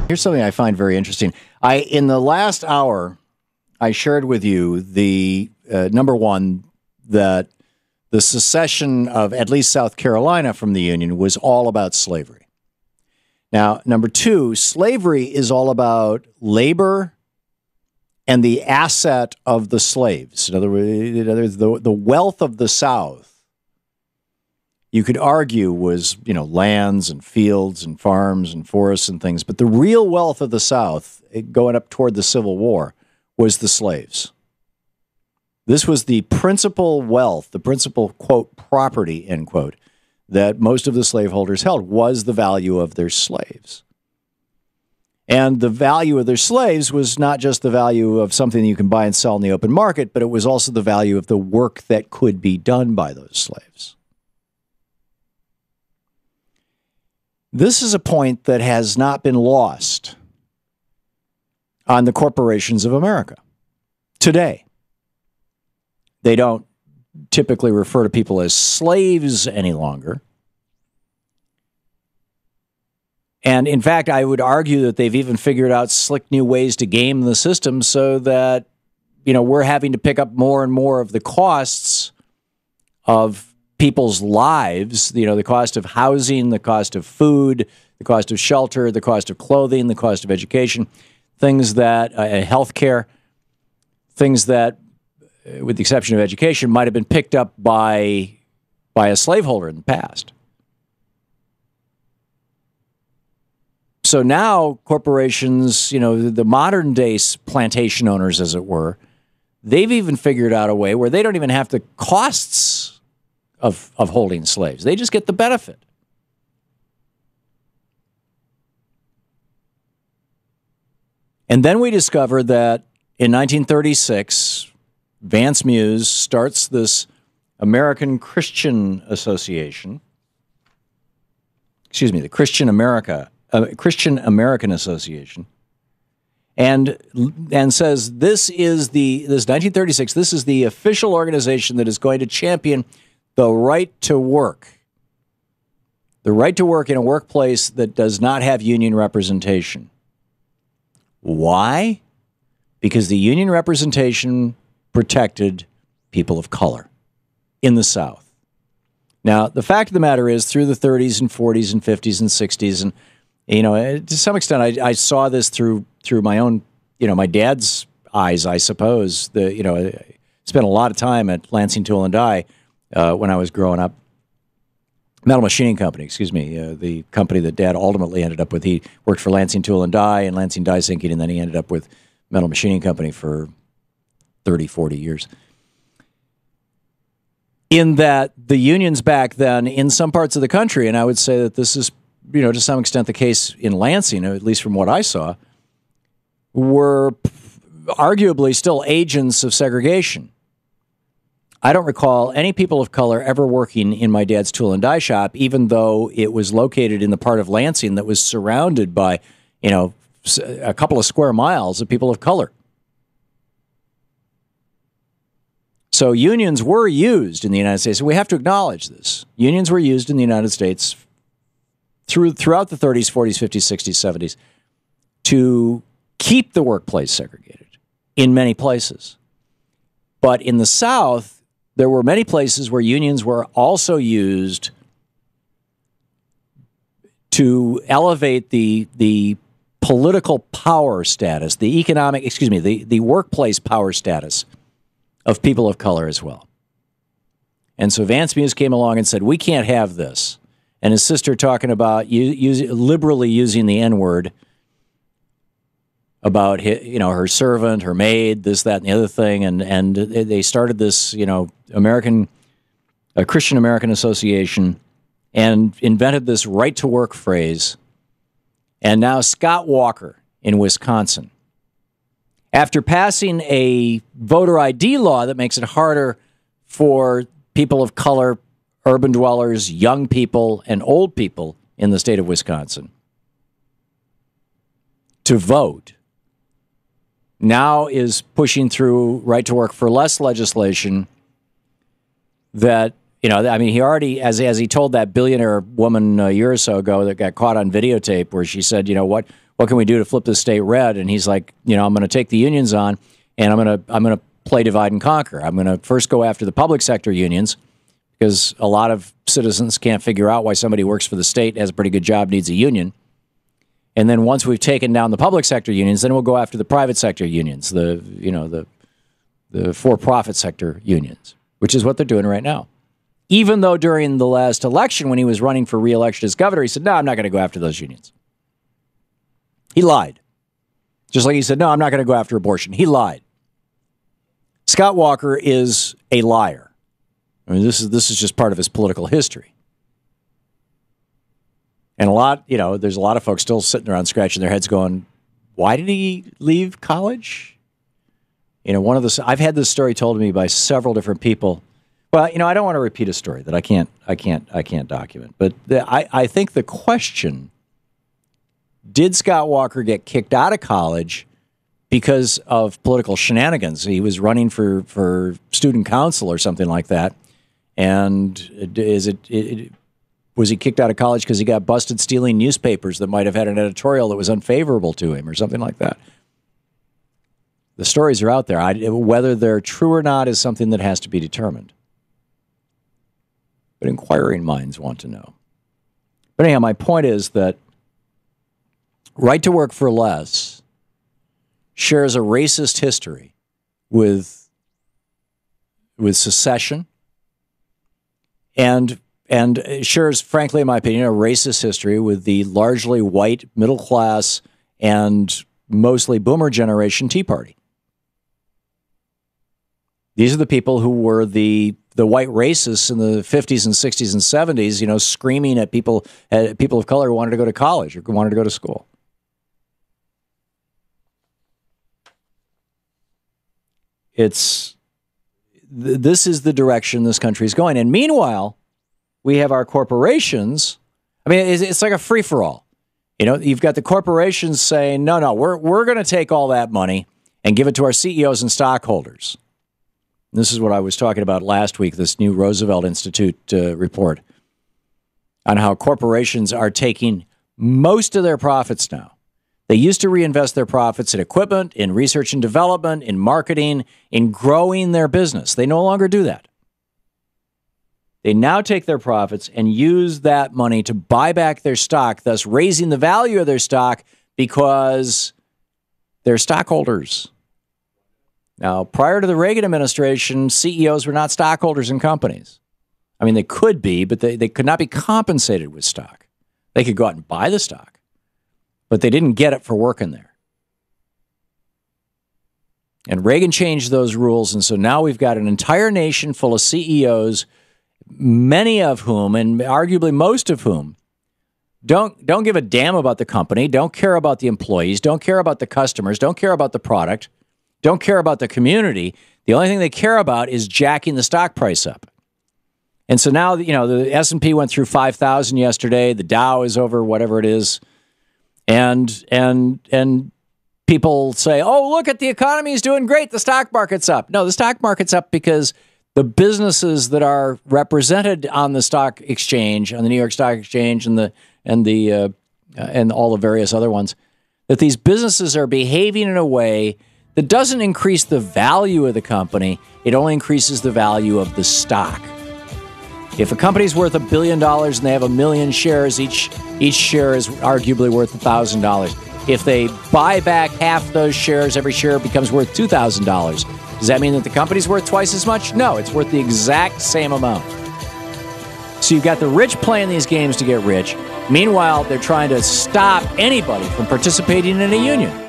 Here's something I find very interesting. In the last hour, I shared with you the number one, that the secession of at least South Carolina from the Union was all about slavery. Now, number two, slavery is all about labor and the asset of the slaves. In other words, the wealth of the South, you could argue, was, lands and fields and farms and forests and things. But the real wealth of the South, going up toward the Civil War, was the slaves. This was the principal wealth, the principal, quote, property, end quote, that most of the slaveholders held, was the value of their slaves. And the value of their slaves was not just the value of something you can buy and sell in the open market, but it was also the value of the work that could be done by those slaves. This is a point that has not been lost on the corporations of America today. They don't typically refer to people as slaves any longer. And in fact, I would argue that they've even figured out slick new ways to game the system so that, we're having to pick up more and more of the costs of people's lives, the cost of housing, the cost of food, the cost of shelter, the cost of clothing, the cost of education, things that, healthcare, things that, with the exception of education, might have been picked up by a slaveholder in the past. So now corporations, the modern day plantation owners, as it were, they've even figured out a way where they don't even have the costs of holding slaves. They just get the benefit. And then we discover that in 1936, Vance Muse starts this American Christian Association. Excuse me, the Christian American Association, and says this 1936. This is the official organization that is going to champion the right to work. The right to work in a workplace that does not have union representation. Why? Because the union representation protected people of color in the South. Now, the fact of the matter is, through the 30s and 40s and 50s and 60s, and to some extent, I saw this through my own, my dad's eyes, I suppose. I spent a lot of time at Lansing Tool and Die when I was growing up. Metal Machining Company, the company that Dad ultimately ended up with. He worked for Lansing Tool and Die and Lansing Die Sinking, and then he ended up with Metal Machining Company for 30, 40 years. In that the unions back then in some parts of the country, and I would say that this is, to some extent the case in Lansing, at least from what I saw, were arguably still agents of segregation. I don't recall any people of color ever working in my dad's tool and die shop, even though it was located in the part of Lansing that was surrounded by, a couple of square miles of people of color. So unions were used in the United States. We have to acknowledge this. Unions were used in the United States throughout the 30s, 40s, 50s, 60s, 70s to keep the workplace segregated in many places. But in the South, there were many places where unions were also used to elevate the political power status, the workplace power status of people of color as well. And so Vance Muse came along and said, we can't have this. And his sister talking about liberally using the N-word about her servant, her maid, this, that, and the other thing. And they started this, Christian American Association and invented this right to work phrase. And now Scott Walker in Wisconsin, after passing a voter ID law that makes it harder for people of color, urban dwellers, young people, and old people in the state of Wisconsin to vote, now is pushing through right to work for less legislation that, he already, as he told that billionaire woman a year or so ago that got caught on videotape where she said, what what can we do to flip this state red? And he's like, I'm going to take the unions on, and I'm going to play divide and conquer. I'm going to first go after the public sector unions, because a lot of citizens can't figure out why somebody who works for the state, has a pretty good job, needs a union. And then once we've taken down the public sector unions, then we'll go after the private sector unions, the for-profit sector unions, which is what they're doing right now. Even though during the last election, when he was running for re-election as governor, he said, no, I'm not going to go after those unions. He lied. Just like he said, no, I'm not going to go after abortion. He lied. Scott Walker is a liar. I mean, this is just part of his political history. And there's a lot of folks still sitting around scratching their heads going, why did he leave college? I've had this story told to me by several different people. Well, I don't want to repeat a story that I can't document. But I think the question, did Scott Walker get kicked out of college because of political shenanigans? He was running for student council or something like that. And was he kicked out of college because he got busted stealing newspapers that might have had an editorial that was unfavorable to him or something like that? The stories are out there. Whether they're true or not is something that has to be determined. But inquiring minds want to know. But anyhow, my point is that Right to Work for Less shares a racist history with secession, and shares, frankly, in my opinion, a racist history with the largely white, middle class, and mostly boomer generation Tea Party. These are the people who were the white racists in the 50s and 60s and 70s, screaming at people of color who wanted to go to college or who wanted to go to school. This is the direction this country is going. And meanwhile, we have our corporations. I mean, it's like a free-for-all. You've got the corporations saying, no, we're going to take all that money and give it to our CEOs and stockholders. This is what I was talking about last week, this new Roosevelt Institute report on how corporations are taking most of their profits now. They used to reinvest their profits in equipment, in research and development, in marketing, in growing their business. They no longer do that. They now take their profits and use that money to buy back their stock, thus raising the value of their stock because they're stockholders. Now, prior to the Reagan administration, CEOs were not stockholders in companies. I mean, they could be, but they could not be compensated with stock. They could go out and buy the stock, but they didn't get it for working there. And Reagan changed those rules, and so now we've got an entire nation full of CEOs, many of whom, and arguably most of whom, don't give a damn about the company, don't care about the employees, don't care about the customers, don't care about the product, don't care about the community. The only thing they care about is jacking the stock price up. And so now, the S&P went through 5,000 yesterday. The Dow is over whatever it is. And people say, oh, look at the economy is doing great. The stock market's up. No, the stock market's up because the businesses that are represented on the stock exchange, on the New York Stock Exchange and all the various other ones, that these businesses are behaving in a way that doesn't increase the value of the company. It only increases the value of the stock. If a company's worth $1 billion and they have 1 million shares, each share is arguably worth $1,000. If they buy back half those shares, every share becomes worth $2,000. Does that mean that the company's worth twice as much? No, it's worth the exact same amount. So you've got the rich playing these games to get rich. Meanwhile, they're trying to stop anybody from participating in a union.